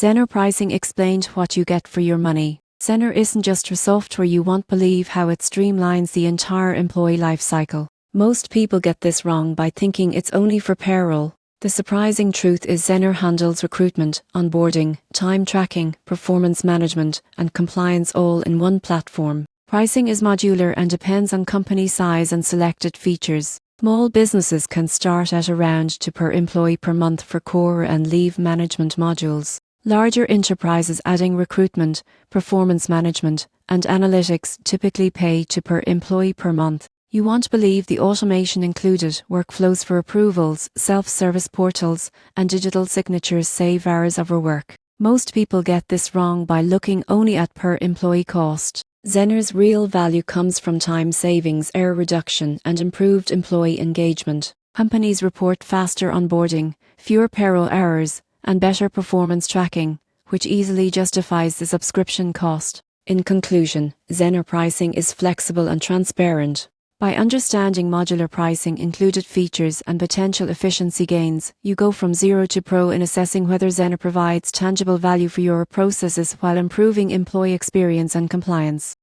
ZenHR Pricing explained what you get for your money. ZenHR isn't just for software, you won't believe how it streamlines the entire employee life cycle. Most people get this wrong by thinking it's only for payroll. The surprising truth is ZenHR handles recruitment, onboarding, time tracking, performance management, and compliance all in one platform. Pricing is modular and depends on company size and selected features. Small businesses can start at around $2 per employee per month for core and leave management modules. Larger enterprises adding recruitment, performance management, and analytics typically pay $2 per employee per month. You won't believe the automation included, workflows for approvals, self-service portals, and digital signatures save hours of work. Most people get this wrong by looking only at per employee cost. ZenHR's real value comes from time savings, error reduction, and improved employee engagement. Companies report faster onboarding, fewer payroll errors, and better performance tracking, which easily justifies the subscription cost. In conclusion, ZenHR Pricing is flexible and transparent. By understanding modular pricing, included features, and potential efficiency gains, you go from zero to pro in assessing whether ZenHR provides tangible value for your processes while improving employee experience and compliance.